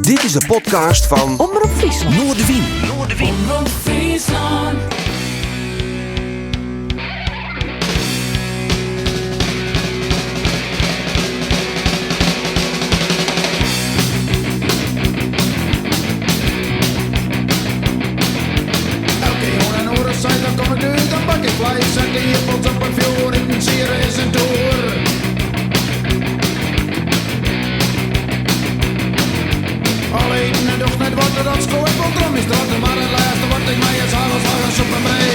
Dit is de podcast van Omroep Friesland. Noorderwien. Omroep Friesland. Elke jongen en oren zijn, dan kom ik uit, dan bak ik vlees. Zet de hippels op een vloer, ik moet zeer eens een toer. Alleen en doch net wat er dat school ik wil drum is drotten. Maar het laatste wat ik mij is halen, slagen soep en brei.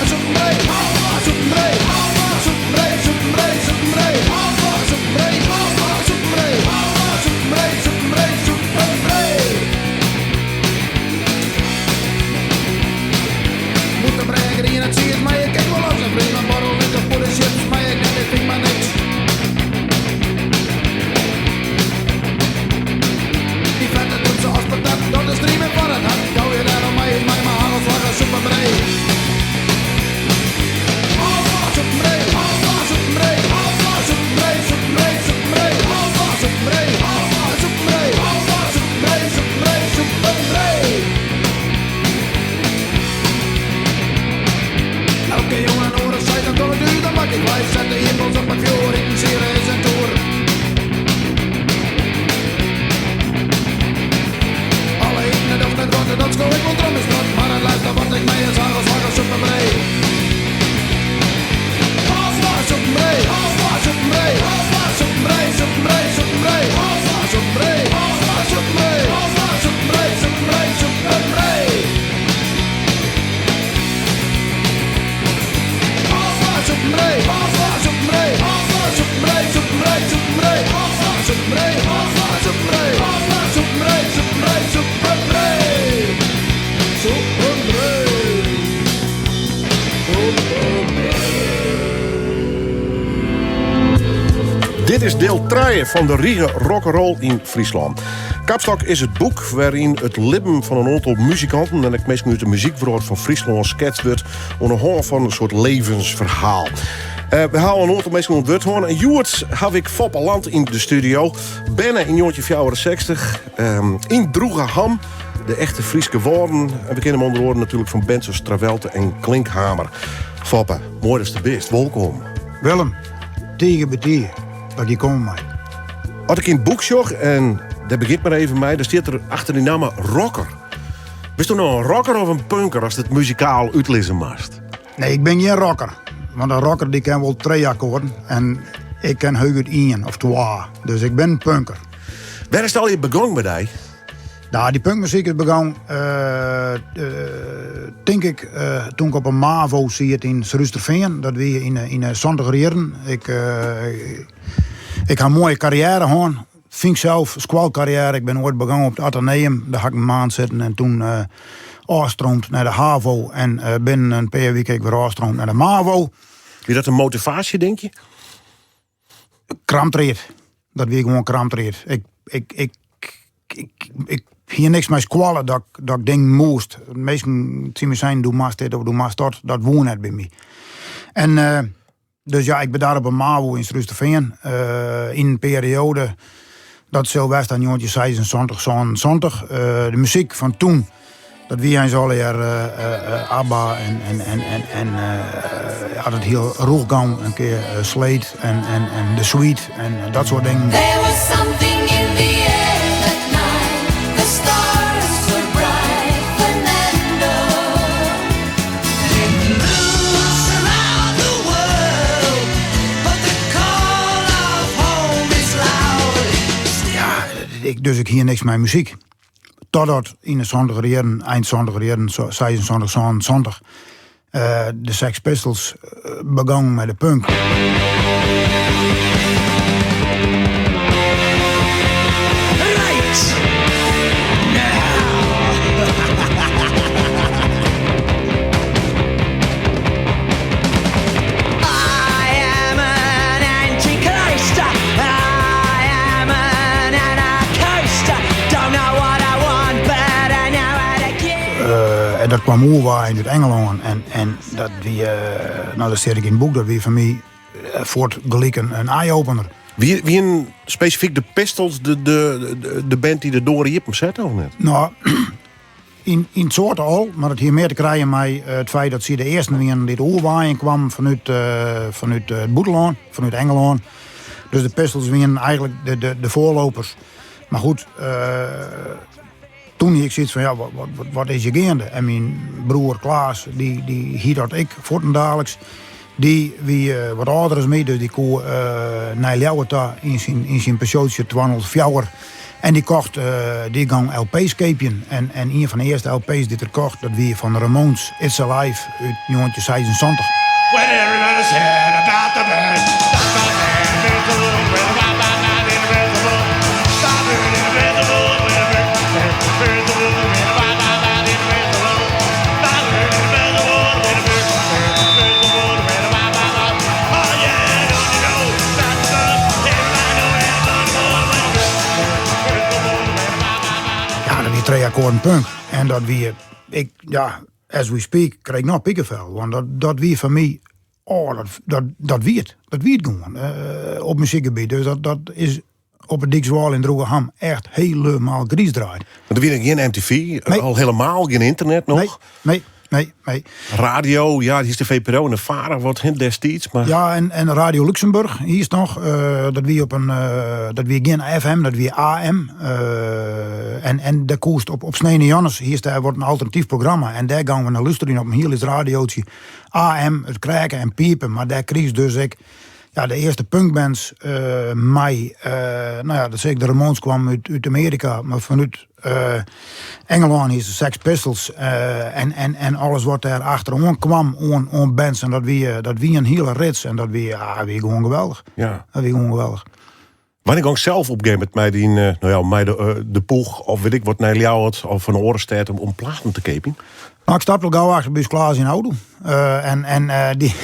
Soep en brei, soep en brei, soep en brei, soep en brei, soep en brei, soep en brei, soep en brei, soep en brei, soep en brei, soep en brei. Moet de brengen in het zie het, maar ik kijk wel als een vriend. Een borrel met de poeder chips, maar ik net, ik vind maar niks. Die vette doet zoals patat, dat is streamen van het hart. Hou je daar aan mij, is mij maar hagelslagen, soep en brei. Soep en brei, soep en brei, soep en brei, soep en brei, soep en brei, soep en brei, soep en brei, soep en brei, soep en brei, soep en brei. Elke jongen en oren zei dan door het uur, dan bak ik vlees. Zet de hippels op een vloer, ik moet zeer eens een toer. Alle eten en net wat dat school ik wil drum is drot. Maar het lijkt dan wat ik mee is hagelslagen, soep en brei. Soep en brei, soep en brei, soep en brei, soep en brei, soep en brei, soep en brei, soep en brei, soep en brei, soep en brei, soep en brei. Soep en brei, soep en brei, soep en brei, soep en brei, soep en brei, soep en brei, soep en brei, soep en brei, soep en brei, soep en brei. Soep en brei. Dit is deel 3 van de Riege Rock'n'Roll in Friesland. Kapstok is het boek waarin het leven van een aantal muzikanten en ik meestal uit de muziekwereld van Friesland geschetst wordt onder de hand van een soort levensverhaal. We halen een aantal mensen ontwerd horen. En Joert heb ik Foppeland in de studio. Benne in jongetje 64. In Droegeham. De echte Frieske woorden. En we kennen hem onder woorden natuurlijk van bands als Travelte en Klinkhamer. Foppe, mooi dat je er bent. Welkom. Willem, tegen betier, dat je komt mij. Had ik in het boek zag, en daar begint maar even mee, daar staat er achter die naam rocker. Bist u nou een rocker of een punker als het muzikaal uitlezen mast? Nee, ik ben geen rocker. Want een rocker die kan wel 3 akkoorden. En ik ken heuget 1 of 2. Dus ik ben punker. Waar is het al je begonnen bij die? Nou, die punkmuziek is begonnen, denk ik, toen ik op een MAVO zit in Srusterveen. Dat weer in 20 jaren. Ik heb een mooie carrière gehad. Vind ik zelf, squalcarrière. Ik ben ooit begonnen op het Atheneum. Daar had ik een maand zitten en toen afstroomd naar de HAVO. En binnen een paar weken weer afstroomd naar de MAVO. Is dat een motivatie, denk je? Kramptreed. Dat weer gewoon kramptreed. Ik hier niks mee squallen dat ik denk moest. De meesten zien me zijn, doe maar dit of doe maar dat. Dat woont net bij mij. En dus ja, ik ben daar op een MAVO in Srusterveen. In een periode dat Sylvester en jongetje 26, 27. De muziek van toen. Dat wie eens al ABBA en had het heel roeggang, een keer Slade en The Sweet en dat soort dingen. There was something in the air that night. The stars were bright, Fernando. Loose around the world, but the call of home is loud. Ja, dus ik hier niks met muziek. Totdat in de 20 jaren, eind 20 jaren, 26, 27, de Sex Pistols begonnen met de punk. Right I am an anti-coaster. I am an anarchoaster. Don't know what I want, but I know how to get. En dat kwam overwaaien uit Engeland. En dat wie, nou dat zit ik in het boek, dat wie van mij voort gelijk een eye-opener. Wie een specifiek de Pistols, de band die de Dore Jippen zet, of net? Nou, in het soort al, maar het hier meer te krijgen met het feit dat ze de eerste die dit oerwaaien kwam vanuit het Boeteland, vanuit Engeland. Dus de Pistols waren eigenlijk de voorlopers. Maar goed, toen ik zoiets van, ja, wat is je gaande? En mijn broer Klaas, die hier dat ik, voortendagelijks, die wie wat ouder is mee, dus die kon naar Ljouweta in zijn pensioentje 204. En die kocht, die gang LP's kopen. En een van de eerste LP's die er kocht, dat wie van de Ramones, It's Alive, uit 1976. When everybody said about the band, stop the band, there's a little bit of my mind invisible. Stop it, invisible, there's a little bit of my mind invisible. Stop it, invisible, there's a little bit of my mind. Oh yeah, don't you know that's the everybody know it's Ja, dat wie 3 akkoorden punk. En dat wie, as we speak, kreeg ik nog pikkenvel. Want dat wie van mij, dat wie het gewoon. Op muziekgebied. Dus dat is op het Dikswal in Droegeham echt helemaal griesdraaid. Want er weer geen MTV, Nee. al helemaal geen internet nog. Nee. Radio, ja, die is de VPRO en de VARA, wat hint destijds. Maar... Ja, en Radio Luxemburg, hier is nog. Dat wie op een, dat wie geen FM, dat wie AM. En de koest op Sneeuw Jannes, hier wordt een alternatief programma. En daar gaan we naar luisteren op een heel radiootje. AM, het kraken en piepen. Maar daar kreeg dus ik de eerste punkbands dat zeg ik, de Ramones kwam uit Amerika, maar vanuit Engeland is de Sex Pistols en alles wat daar achteraan kwam on bands en dat wie een hele rits en dat wie gewoon geweldig. Ja. Dat wie gewoon geweldig. Wanneer ging ik zelf op met mij die, mij de poeg of weet ik wat naar Ljouwert of van Orenstedt om platen te kepen? Nou, ik stapte gauw achter bij Klaas in auto. Die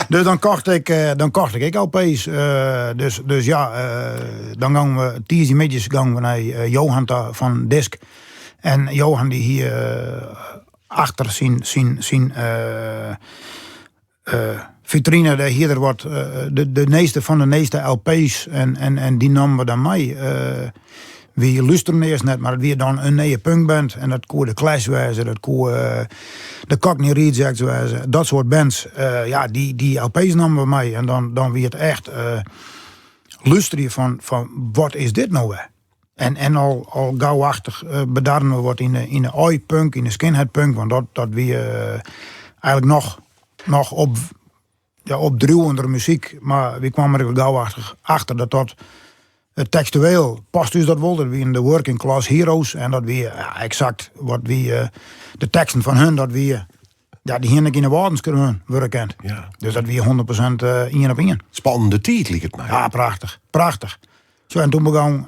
dus dan kocht ik LP's. Dus ja, dan gaan we tijdens gaan we naar Johan van Disk. En Johan die hier achter zijn vitrine, daar hier er wordt de meeste van de meeste LP's en die namen we dan mee. We luisteren eerst net, maar het weer dan een nieuwe punkband. En dat kon de Clash wezen, dat kon de Cockney Rejects wezen. Dat soort bands. Die LP's namen we mee. En dan weer het echt luisteren van wat is dit nou weer? En al gauwachtig bedarren we wat in de oi-punk, in de skinhead punk. Want dat weer eigenlijk nog op druwender muziek. Maar we kwamen er gauwachtig achter dat textueel past dus dat wel. Dat we in de working class heroes. En dat we exact wat we de teksten van hun, dat we die hier in de wardens kunnen worden kent. Ja. Dus dat we 100% één op één. Spannende tijd, liep het mij. Ja, prachtig. Zo, en toen begon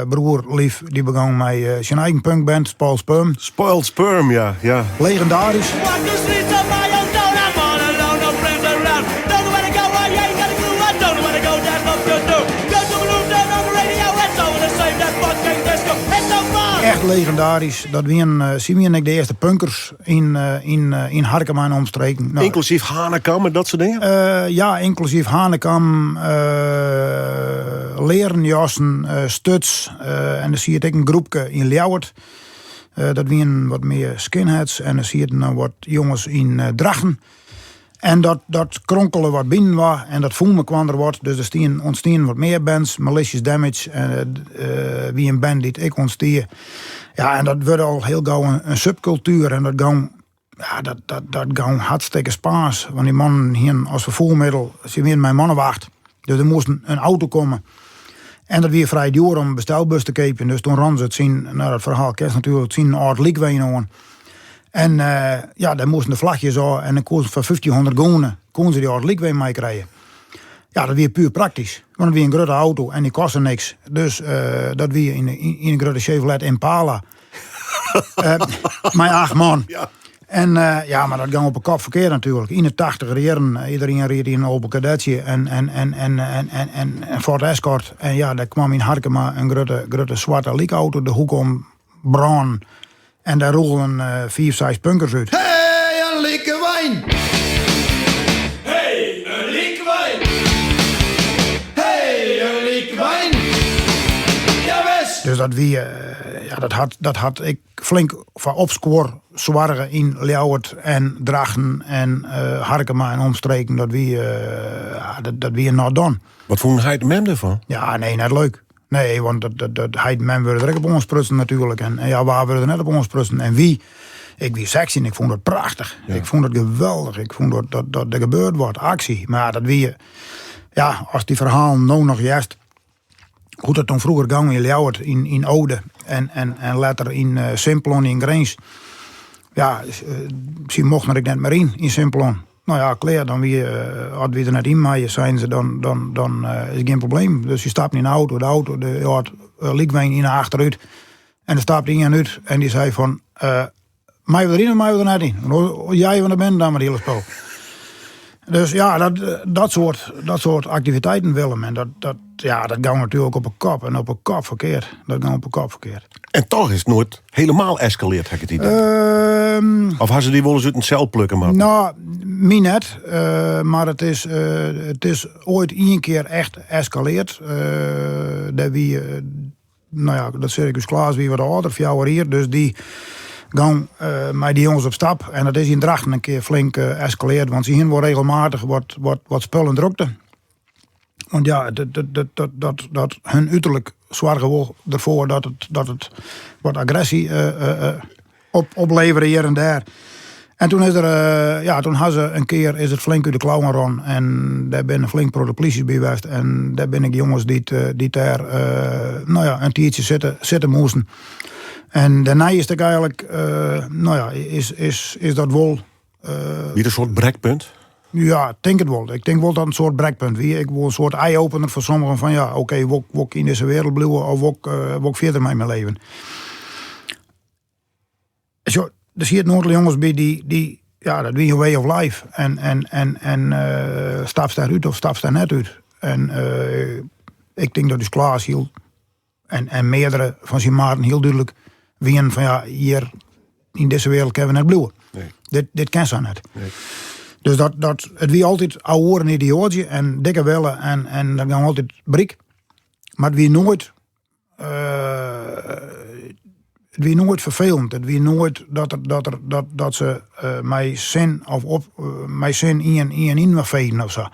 broer Lief, die begon met zijn eigen punkband, Spoiled Sperm. Spoiled Sperm, ja. Legendarisch. Walk the streets of my own town, I'm all alone, no friends around. Don't know where to go, I ain't got a clue, I don't know where to go, that's what to do. Go to the room, turn on the radio, it's all the same, that fucking disco, it's so fun. Echt legendarisch. Dat zien we de eerste punkers in Harkema en omstreken. Nou, Inclusief Hanekam en dat soort dingen? ja, inclusief Hanekam, Lerenjassen, Stuts. En dan zie je het ook een groepje in Ljouwert. Dat wie wat meer skinheads. En dan zie je het wat jongens in Drachten. En dat kronkelen wat binnen was. En dat voelde kwam er wat. Dus er ontstaan wat meer bands. Malicious Damage. Wie een band die ik ontstier. Ja, en dat wordt al heel gauw een subcultuur. En dat gauw hartstikke spaas. Want die mannen hier als vervoermiddel. Ze weer mijn mannenwacht. Dus er moest een auto komen. En dat weer vrij duur om een bestelbus te kopen. Dus toen ran ze het zien. Nou, dat verhaal kerst natuurlijk zien. Een oud likwijn aan. En daar moesten de vlagjes aan. En dan kon ze voor 1500 gonen. Kon ze die oud likwijn mee krijgen. Ja, dat weer puur praktisch. Want dat weer een grote auto. En die kostte niks. Dus dat weer in een grote Chevrolet Impala. Met 8 man. Ja. En maar dat ging op een kop verkeerd natuurlijk. In de 80er jaren, iedereen reed in een Opel Kadetje en Ford Escort. En ja, daar kwam in Harkema een grote zwarte liekauto de hoek om bruin. En daar rollen 5-6 punkers uit. Hey, een lekker wijn! Hey, een lekker wijn! Hey, Dus dat had ik flink van opscoor zwargen in Ljouwert en Drachten en Harkema en omstreken. Dat wie nog dan. Wat vond hij de mem ervan? Ja, nee, net leuk. Nee, want hij men wilde er op ons prutsen natuurlijk. En ja, waar wilden er net op ons prutsen? En wie? Ik wie sexy en ik vond het prachtig. Ja. Ik vond het geweldig. Ik vond dat er gebeurd wordt, actie. Maar dat wie, ja, als die verhalen nou nog juist, hoe dat toen vroeger ging in Ljouwert, in Ode en later in Simplon in Grens. Ja, ze mochten er net meer in Simplon. Nou ja, klaar, dan als we er net in maaien zijn ze, dan is geen probleem. Dus je stapt in de auto had likwijn in de achteruit. En er stapte in uit en die zei van, mij we erin of mij we er net in? Jij van de bent dan met het hele spel. Dus ja, dat soort activiteiten willen men. Dat gaat natuurlijk op een kop en op een kop verkeerd. Dat gaat op een kop verkeerd. En toch is het nooit helemaal escaleerd, heb ik het idee. Of hadden ze die wel eens uit een cel plukken, man? Nou, mij net. Maar het is ooit één keer echt escaleerd. Dat Circus Klaas wie wat ouder, 4 jaar hier. Dus die gaan met die jongens op stap. En dat is in Drachten een keer flink escaleerd. Want ze hier wordt regelmatig wat spullen drukte. Want ja, dat hun uiterlijk zorgen wel ervoor dat het wat agressie opleveren hier en daar. En toen is toen hadden ze een keer is het flink uit de klauwen rond. En daar ben ik flink pro de politie bij geweest. En daar ben ik jongens die daar een tijdje zitten moesten. En daarna is het eigenlijk, is dat wel. Wie een soort brekpunt? Ja, ik denk het wel. Ik denk wel dat het een soort brekpunt wie. Ik wil een soort eye-opener voor sommigen van ja, oké, wok in deze wereld blijven of wok verder met mijn leven. Zo, er zitten nooit jongens bij die dat wie een way of life. En stap daar uit of stap daar net uit. En ik denk dat dus Klaas hield en meerdere van zijn maten heel duidelijk wie van ja, hier in deze wereld kunnen we net blijven. Nee. Dit kan zo net. Nee. Dus het wie altijd oude een idiootje en dikke wellen en dan gaan we altijd brik. Maar het wie nooit vervelend. Het wie nooit dat ze mij zin mij zin in me veden of zo.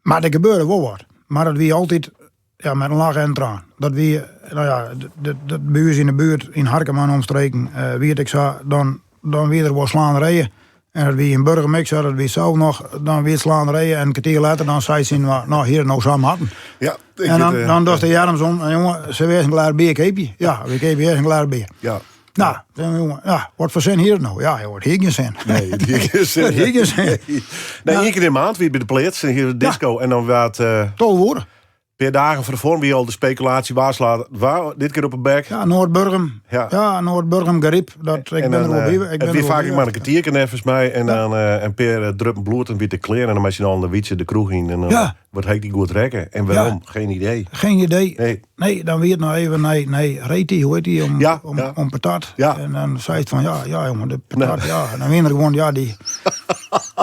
Maar er gebeurde wel wat. Maar het wie altijd met een lach en traan. Dat wie dat bij ons in de buurt in Harkema omstreken wie ik zo dan weer er wel slaanderijen. En dat wie in Burgermix had, dat wie zo nog, dan weer slaanderijen. En een kwartier later dan zei ze, nou hier nou samen hadden. Ja, en dan was de Jarms om, en jongen, ze wees een klaar beer keepje. Ja, we keepje weer een klaar beer. Ja. Nou, jongen, ja, wat voor zin hier nou? Ja, je wordt hier geen zin. Nee, hier geen zin. Nee, één keer in de maand weer bij de pleats, hier de disco. En dan werd tol woorden. Per dagen van tevoren wie al de speculatie waar dit keer op een bek. Ja, Noord-Burgum. Ja, Noord-Burgum Gariep. Ik ben er wel bij. Het weer vaak maar een kwartiertje nevens mij. En dan en per druppen bloed en witte kleren. En dan met je dan de wietse de kroeg in. En dan wordt hij die goed rekken. En waarom? Ja. Geen idee. Geen idee. Nee, dan weet nou even. Nee, reed die, hoe heet die? Om patat. Ja. En dan zei het van ja jongen, de patat. Nee. Ja. En dan weer gewoon die.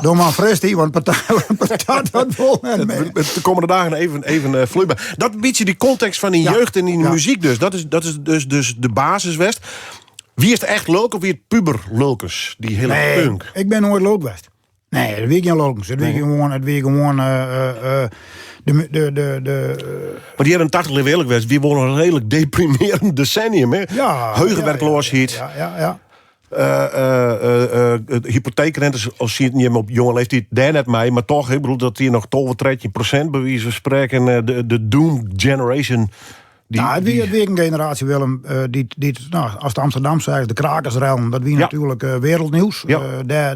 Doe maar fris die, want patat wat vol. De komende dagen even vloeibaar. Dat biedt je die context van die jeugd en die muziek dus. Dat is dus de basiswest. Wie is het echt leuk of wie het puber leukers? Die hele punk. Ik ben nooit leuk geweest. Nee, dat weet ik niet leukers. Het weet gewoon Maar die hebben 80 eerlijk geweest. Die wonen een redelijk deprimerend decennium. Hè? Ja. Heugenwerkloosheid. Ja. Hypotheekrentes als je niet op jonge leeftijd daar net mee, maar toch, ik bedoel dat hier nog 12-13% bij wie ze spreken de Doom Generation. Het wie een generatie Willem die als de Amsterdam zegt de krakersrellen, dat wie natuurlijk wereldnieuws. Ja.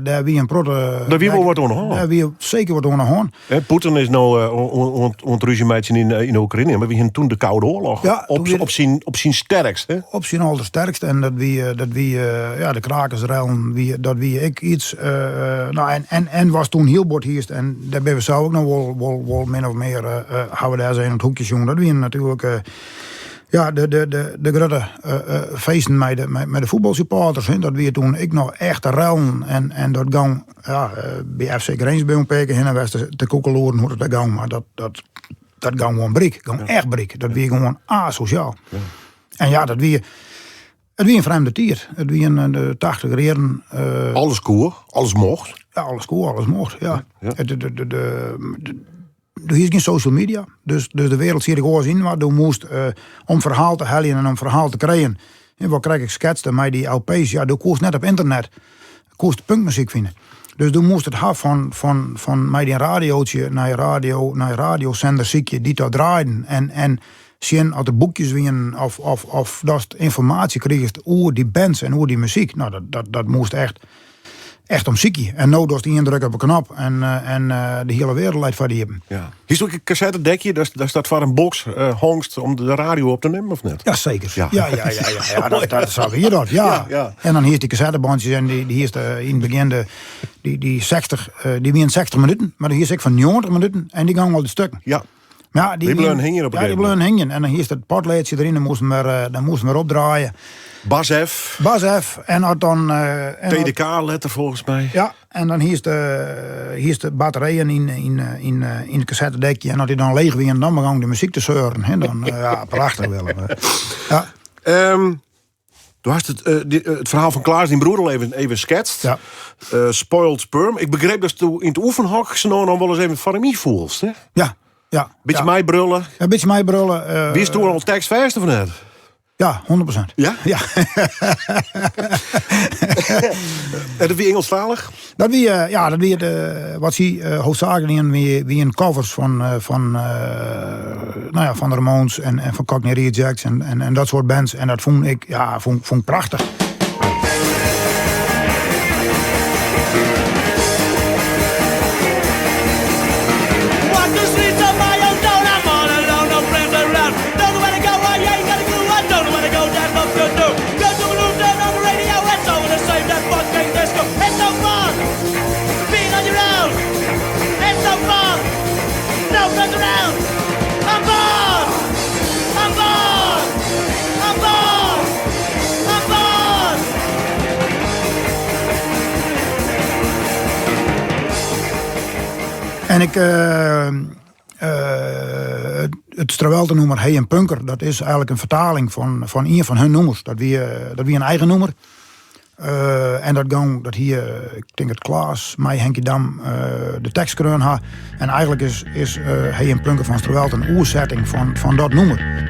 Daar wie een protte. Daar wie wel wat onderhouden. Daar wie zeker wat onderhouden. Poetin is nou ontruzie met in Oekraïne, maar wie hebben toen de Koude Oorlog op zijn sterkst. Hè? Op zijn allersterkst en dat wie de krakersrellen dat wie ik iets en was toen heel bord hierst en daar ben we zo ook nog wel min of meer houden daar zijn het hoekjes jongen dat wie natuurlijk de grote feesten met de voetbalsupporters. Dat weer toen ik nog echt ruilen en dat gang bij FC Grens bij een peken heen en was te koekeloeren hoe dat gang. Maar dat dat gewoon brik. Gewoon echt brik. Dat weer gewoon asociaal. Ja. En ja, dat weer... Het wie een vreemde tier. Het wie in de 80 jaren... Alles koer, alles mocht. Ja, alles cool, alles mocht. Ja. Er is geen social media. Dus de wereld zie ik gewoon zien. Maar je moest om verhaal te halen en om verhaal te krijgen. En wat krijg ik schetsen met die LP's? Ja, je koest net op internet. Je koest punkmuziek vinden. Dus je moest het hebben van mij die radiootje naar je radiozender zie je die dat draaien. En zien uit de boekjes wien of dat informatie kreeg over die bands en over die muziek. Nou, dat moest echt om ziekie. En nou doet die indruk op een knop en de hele wereld leidt van die hebben. Ja. Hier is ook een cassettedekje, dat staat voor een box hongst om de radio op te nemen, of net? Ja, zeker. Ja, dat zag je dat. Ja. En dan hier is die cassettebandjes en die hier is in het begin die 60, die weer 60 minuten, maar hier is ik van 90 minuten en die gaan wel de stukken. Ja. Ja, die bleun hingen op een gegeven moment. Ja, die bleun hingen. En dan hier is het potleedje erin, dan moesten we opdraaien. Bas F. En dan... TDK-letter volgens mij. Ja, en dan hier is de batterijen in het cassettedekje. En als die dan leeg weer, dan begon de muziek te zeuren. En dan, ja, prachtig wel. Ja. Du hast het verhaal van Klaas die broer al even schetst. Ja. Spoiled sperm. Ik begreep dat je in het oefenhok zo nog wel eens even van hem voelst, hè? Ja. Beetje mij brullen. Ja, een beetje mij brullen. Wie is toen al tekstverste van het? Ja, 100%. Ja? Ja. En dat wie Engelstalig? Dat wie wat zie hoofdzakelijk wie een covers van de Ramones en van Cockney Rejects en dat soort bands. En dat vond ik prachtig. En ik, het Strawelte-nummer Hey en Punker, dat is eigenlijk een vertaling van een van hun nummers. Dat wie een eigen nummer. En dat hier, ik denk het Klaas, mij Henkie Dam, de tekst kreun ha. En eigenlijk is Hey en Punker van Strawelte een oerzetting van dat nummer.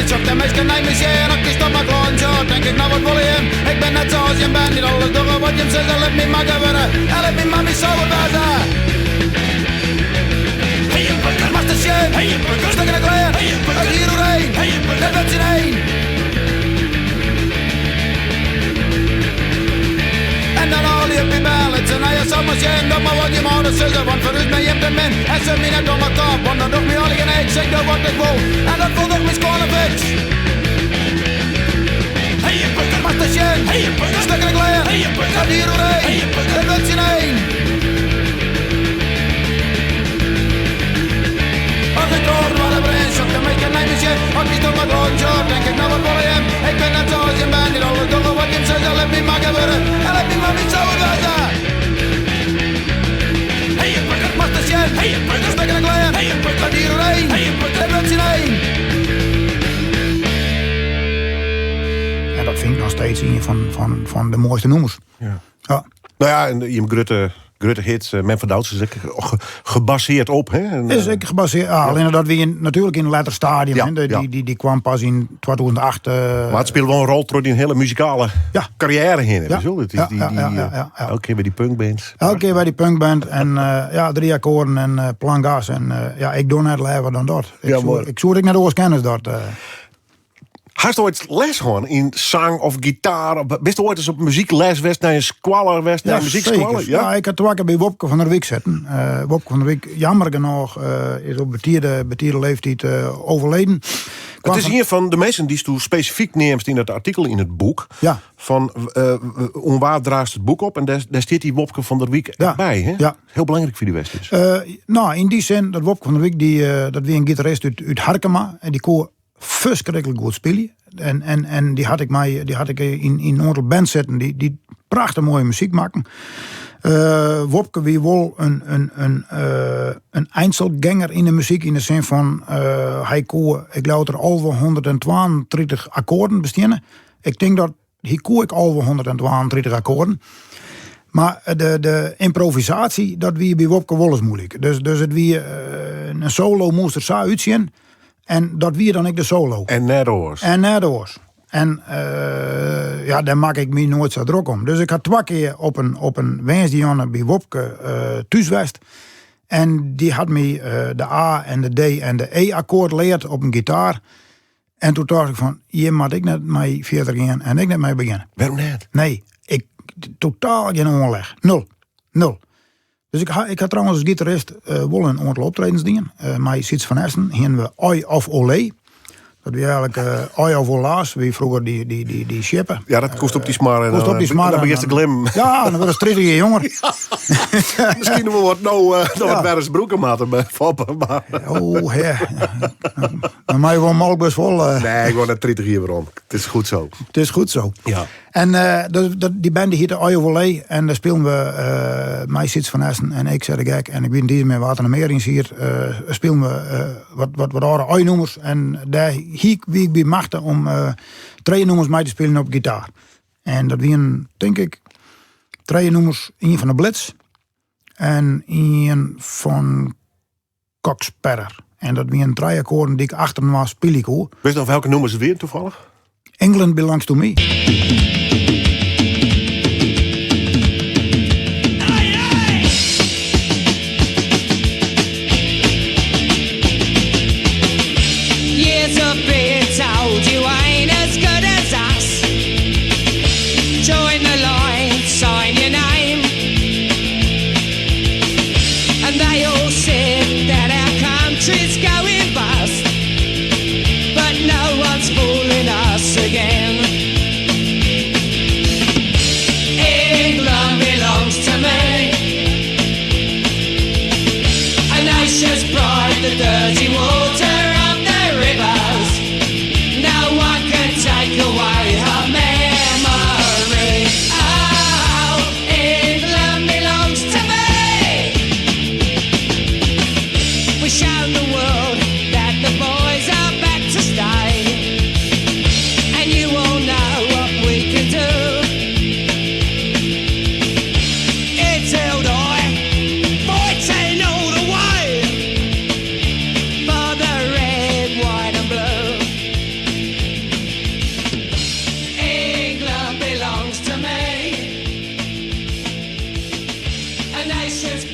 Op de meeste nijmers ik is toch maar gewoon zo. Denk ik nou wat wil je hem? Ik ben net zoals je bent. Niet alles door wat je hem zegt. Let me maar gebeuren. Let me maar zo wezen. Hey, je punker. Mag de shit. Hey, je punker. Stuk in de kleer. Hey, je punker. Hier doorheen. Hey, je punker. Dat werd je heen. En dan al die op je ballet. En hij is zomaar shit. Dan maar wat je moeder zussen. Want voor u ben je te min. En ze mij net onder kop. Want dan doe ik me al geen eet. Zeg dan wat ik wil. En dat voelt ook mijn schone bitch. Hey, je punker. Mag de shit. Hey, je punker. Stuk in de kleer. Hey, je punker. Hier doorheen. Hey, je punker. Dat werd je heen. Als ik hoor wat er is, op de meeste nijmers je. Als ik toch maar gewoon zo. Denk ik nou wat wil je hem? Ik ben net zoals je bent. Niet alles door wat je hem zegt. Let me maar gebeuren. En let me maar niet zo wezen. Hey, je punker. Mag de shit. Hey, je punker. Stuk in de kleer. Hey, je punker. Hier doorheen. Hey, je punker. Dat werd je heen. Dat vind ik nog steeds een van de mooiste nummers. Ja. Ja. Nou ja, en je Grutte hits, Men van Douds is gebaseerd op. Hè? Is ik gebaseerd. Alleen dat we natuurlijk in een later stadium. Ja, die kwam pas in 2008. Maar het speelt wel een rol door die hele muzikale carrière heen. Ja. Elke keer bij die punkbands. Elke keer bij die punkband. En 3 akkoorden en plangas. En ik doe net liever dan dat. Ik zoek net oors kennis dat. Hast je ooit les gehad in zang of gitaar? Bist je ooit eens op muziekles west naar een squaller west naar muzieksqualler? Ja, ik had toen bij Wopke van der Wijk zitten. Wopke van der Wijk, jammer genoeg, is op betierde leeftijd overleden. Het is hier van de mensen die je specifiek neemt in het artikel in het boek. Ja. Van onwaar draagt het boek op en daar staat die Wopke van der Wijk bij. Hè? Ja. Heel belangrijk voor die west is. In die zin, dat Wopke van der Wijk, dat wie een gitarist uit Harkema en die kon verschrikkelijk goed spelen. En die had ik in een aantal bands zitten die prachtig mooie muziek maken. Wopke wie wel een Einzelganger in de muziek in de zin van hij kon, ik geloof er over 132 akkoorden besteden. Ik denk dat hij kon ik over 132 akkoorden. Maar de improvisatie, dat wie bij Wopke wel eens moeilijk. Dus het wie een solo moest er zo uitzien. En dat wie dan ik de solo. En net oors. En net oors. En daar maak ik me nooit zo druk om. Dus ik had 2 keer op een Wensdianne bij Wopke thuiswest. En die had me de A en de D en de E akkoord leerd op een gitaar. En toen dacht ik van, hier moet ik net mee verder gaan en ik net mee beginnen. Waarom net? Nee, ik totaal geen onleg. Nul. Dus ik had trouwens als gitarist wel een aantal optredens dingen. Met Siets van Essen gingen we Oi of Olé. Dat wie eigenlijk Oi of Olaas, wie vroeger die shippen. Ja, dat kost op die smar. En Kost op die smar. Dan begint te glimmen. Ja, dan wordt het strijdige jonger. Misschien nog wat wat werks broeken maken bij Foppen. Maar... Oh, hè. Dan maak je wel Malbus vol. Nee, ik word net 30 hier waarom. Het is goed zo. Het is goed zo. Ja. En die band die heette Oi of Olé. En daar spelen we mij Siets van Essen en ik zei de gek. En ik ben die met Water en Meerings hier. Spelen we wat oude Oi-nummers. En daar wie ik bij machten om 3 nummers mee te spelen op gitaar. En dat waren, denk ik, 3 nummers. 1 van de Blitz. En 1 van Coxperrer. En dat waren 3 akkoorden die ik achter me speel ik hoor. Weet je nog welke nummers het weer toevallig? England Belongs to Me. Years of being told you ain't as good as us. Join the line, sign your name. And they all said that our country's going bust. But no one's fooling us again. England belongs to me. A nation's pride, the dirty water of the rivers. No one can take away her memory. Oh, England belongs to me. We've shown the world that the boys are back to stay. And you all know what we can do. It's held high, fighting all the way for the red, white and blue. England belongs to me. A nation's